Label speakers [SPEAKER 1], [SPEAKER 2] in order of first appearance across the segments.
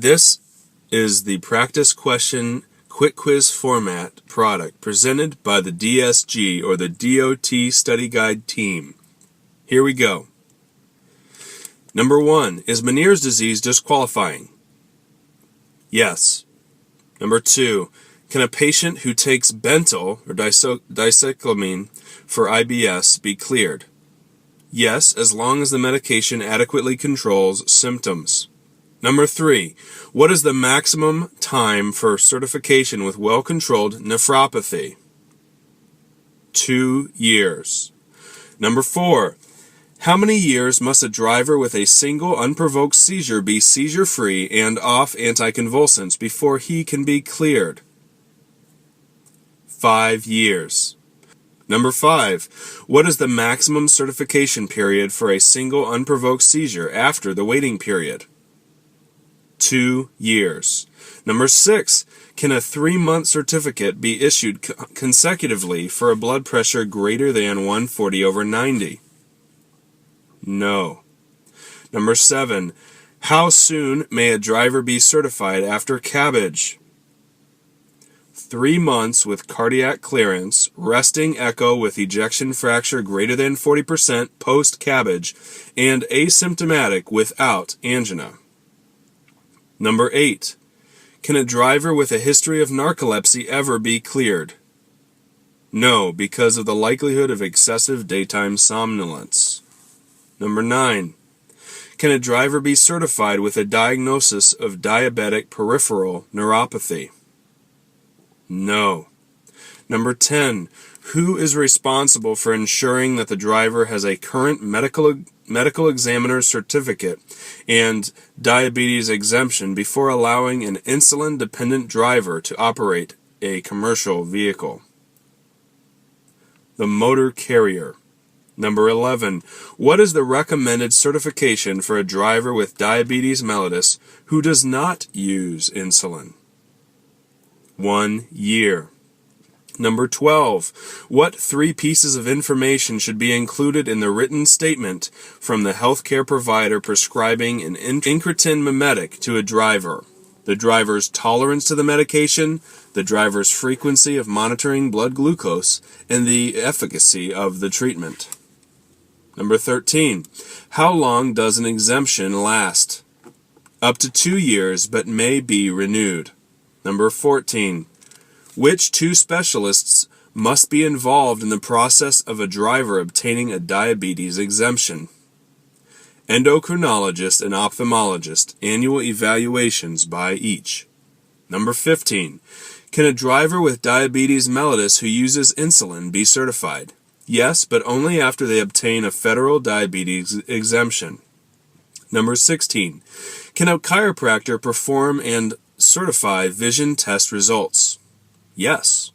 [SPEAKER 1] This is the practice question quick quiz format product presented by the DSG or the DOT Study Guide team. Here we go. Number 1, is Meniere's disease disqualifying? Yes. Number 2, can a patient who takes bentyl or dicyclamine for IBS be cleared? Yes, as long as the medication adequately controls symptoms. Number 3, what is the maximum time for certification with well-controlled nephropathy? 2 years. Number 4, how many years must a driver with a single unprovoked seizure be seizure-free and off anticonvulsants before he can be cleared? 5 years. Number 5, what is the maximum certification period for a single unprovoked seizure after the waiting period? 2 years. Number 6, can a 3-month certificate be issued consecutively for a blood pressure greater than 140/90? No. Number 7, how soon may a driver be certified after CABG? 3 months with cardiac clearance, resting echo with ejection fracture greater than 40% post-CABG, and asymptomatic without angina. Number 8, can a driver with a history of narcolepsy ever be cleared? No, because of the likelihood of excessive daytime somnolence. Number 9, can a driver be certified with a diagnosis of diabetic peripheral neuropathy? No. Number 10, who is responsible for ensuring that the driver has a current medical examiner's certificate and diabetes exemption before allowing an insulin-dependent driver to operate a commercial vehicle? The motor carrier. Number 11, what is the recommended certification for a driver with diabetes mellitus who does not use insulin? 1 year. Number 12, what 3 pieces of information should be included in the written statement from the healthcare provider prescribing an incretin mimetic to a driver? The driver's tolerance to the medication, the driver's frequency of monitoring blood glucose, and the efficacy of the treatment. Number 13, how long does an exemption last? Up to 2 years, but may be renewed. Number 14, which 2 specialists must be involved in the process of a driver obtaining a diabetes exemption? Endocrinologist and ophthalmologist, annual evaluations by each. Number 15, can a driver with diabetes mellitus who uses insulin be certified? Yes, but only after they obtain a federal diabetes exemption. Number 16, can a chiropractor perform and certify vision test results? Yes.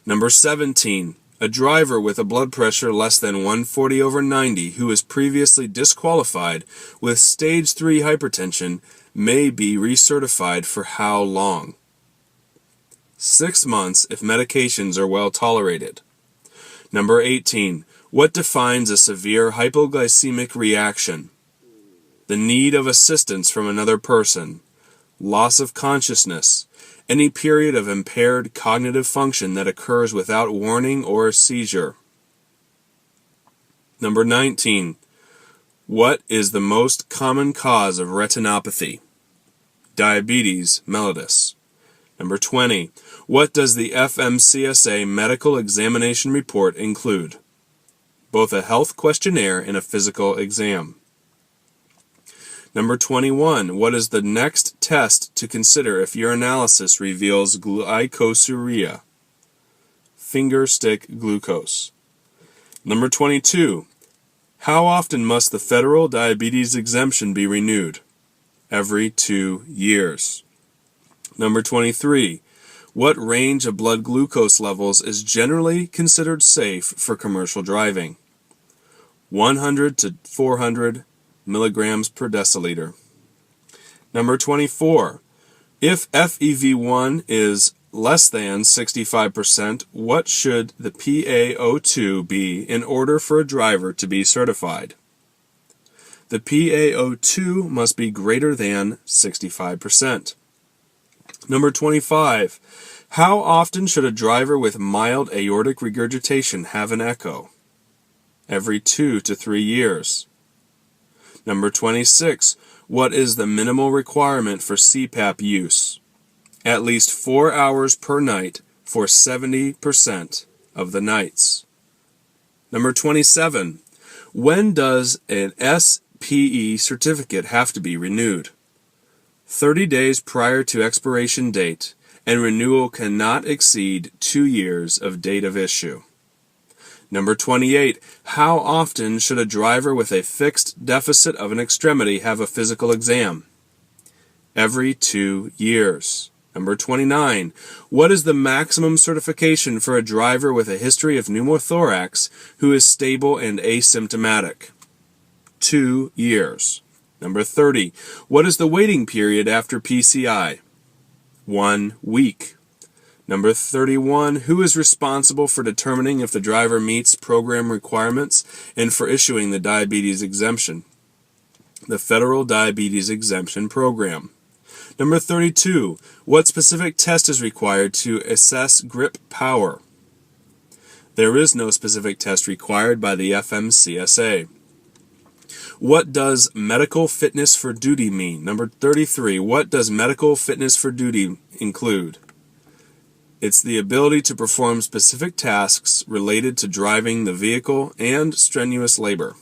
[SPEAKER 1] Number 17, a driver with a blood pressure less than 140/90 who is previously disqualified with stage 3 hypertension may be recertified for how long? 6 months if medications are well tolerated. Number 18, what defines a severe hypoglycemic reaction? The need of assistance from another person, loss of consciousness, any period of impaired cognitive function that occurs without warning or seizure. Number 19, what is the most common cause of retinopathy? Diabetes mellitus. Number 20, what does the FMCSA medical examination report include? Both a health questionnaire and a physical exam. Number 21, what is the next test to consider if your analysis reveals glycosuria? Finger stick glucose. Number 22, how often must the federal diabetes exemption be renewed? Every 2 years. Number 23, what range of blood glucose levels is generally considered safe for commercial driving? 100 to 400 milligrams per deciliter. Number 24, if FEV1 is less than 65%, what should the PaO2 be in order for a driver to be certified? The PaO2 must be greater than 65%. Number 25. How often should a driver with mild aortic regurgitation have an echo? Every 2 to 3 years. Number 26. What is the minimal requirement for CPAP use? At least 4 hours per night for 70% of the nights. Number 27. When does an SPE certificate have to be renewed? 30 days prior to expiration date, and renewal cannot exceed 2 years of date of issue. Number 28. How often should a driver with a fixed deficit of an extremity have a physical exam? Every 2 years. Number 29. What is the maximum certification for a driver with a history of pneumothorax who is stable and asymptomatic? 2 years. Number 30. What is the waiting period after PCI? 1 week. Number 31. Who is responsible for determining if the driver meets program requirements and for issuing the diabetes exemption? The Federal Diabetes Exemption Program. Number 32. What specific test is required to assess grip power? There is no specific test required by the FMCSA. What does medical fitness for duty mean? Number 33. What does medical fitness for duty include? It's the ability to perform specific tasks related to driving the vehicle and strenuous labor.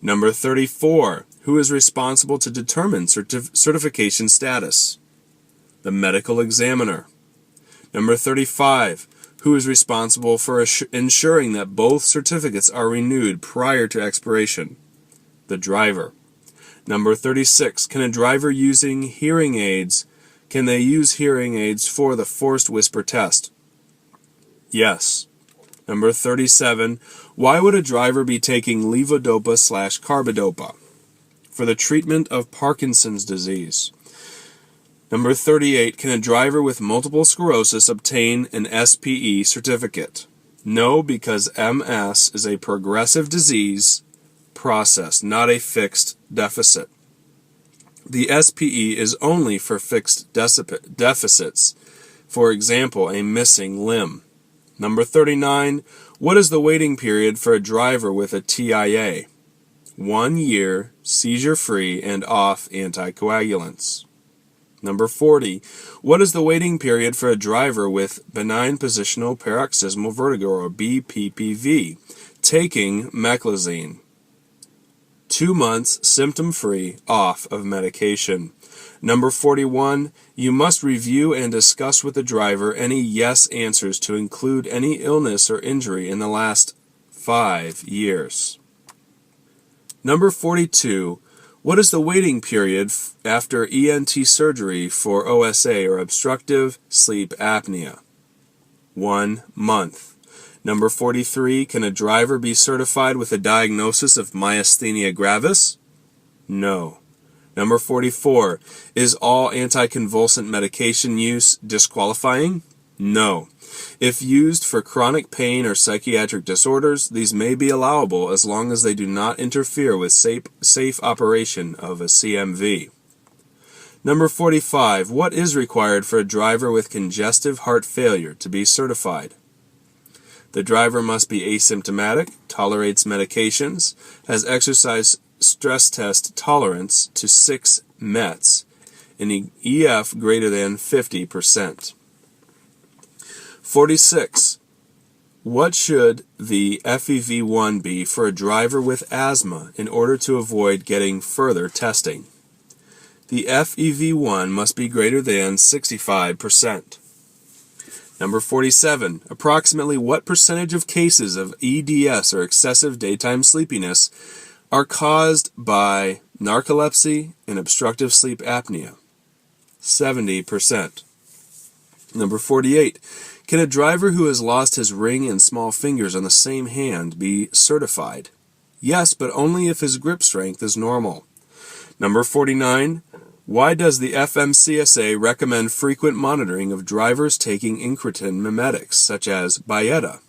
[SPEAKER 1] Number 34. Who is responsible to determine certification status? The medical examiner. Number 35. Who is responsible for ensuring that both certificates are renewed prior to expiration? The driver. Number 36. Can a driver using hearing aids, can they use hearing aids for the forced whisper test? Yes. Number 37. Why would a driver be taking levodopa/carbidopa? For the treatment of Parkinson's disease. Number 38. Can a driver with multiple sclerosis obtain an SPE certificate? No, because MS is a progressive disease process, not a fixed deficit. The SPE is only for fixed deficits, for example, a missing limb. Number 39. What is the waiting period for a driver with a TIA? 1 year, seizure-free, and off anticoagulants. Number 40. What is the waiting period for a driver with benign positional paroxysmal vertigo, or BPPV, taking meclizine? 2 months, symptom-free, off of medication. Number 41. You must review and discuss with the driver any yes answers to include any illness or injury in the last 5 years. Number 42. What is the waiting period after ENT surgery for OSA, or obstructive sleep apnea? 1 month. Number 43. Can a driver be certified with a diagnosis of myasthenia gravis? No. Number 44. Is all anticonvulsant medication use disqualifying? No. If used for chronic pain or psychiatric disorders, these may be allowable as long as they do not interfere with safe operation of a CMV. Number 45. What is required for a driver with congestive heart failure to be certified? The driver must be asymptomatic, tolerates medications, has exercise stress test tolerance to 6 METs, and EF greater than 50%. 46. What should the FEV1 be for a driver with asthma in order to avoid getting further testing? The FEV1 must be greater than 65%. Number 47. Approximately what percentage of cases of EDS, or excessive daytime sleepiness, are caused by narcolepsy and obstructive sleep apnea? 70%. Number 48. Can a driver who has lost his ring and small fingers on the same hand be certified? Yes, but only if his grip strength is normal. Number 49. Why does the FMCSA recommend frequent monitoring of drivers taking incretin mimetics, such as Byetta?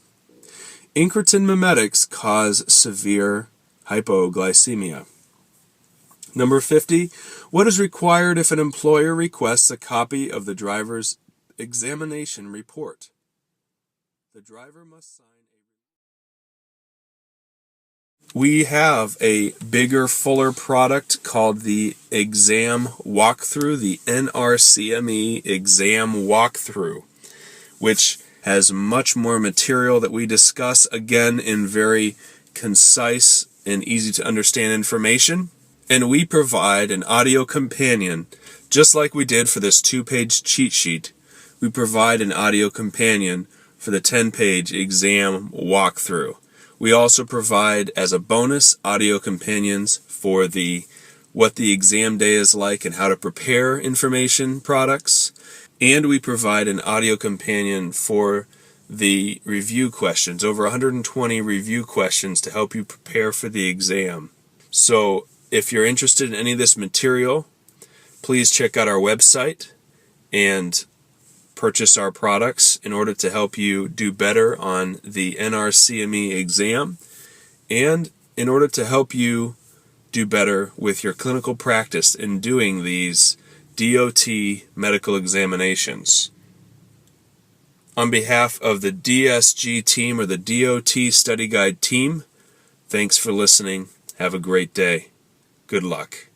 [SPEAKER 1] Incretin mimetics cause severe hypoglycemia. Number 50, what is required if an employer requests a copy of the driver's examination report? The driver must sign We have a bigger, fuller product called the Exam Walkthrough, the NRCME Exam Walkthrough, which has much more material that we discuss, again, in very concise and easy to understand information. And we provide an audio companion, just like we did for this 2-page cheat sheet. We provide an audio companion for the 10-page exam walkthrough. We also provide, as a bonus, audio companions for what the exam day is like and how to prepare information products. And we provide an audio companion for the review questions, over 120 review questions to help you prepare for the exam. So if you're interested in any of this material, please check out our website and purchase our products in order to help you do better on the NRCME exam and in order to help you do better with your clinical practice in doing these DOT medical examinations. On behalf of the DSG team or the DOT Study Guide team, thanks for listening. Have a great day. Good luck.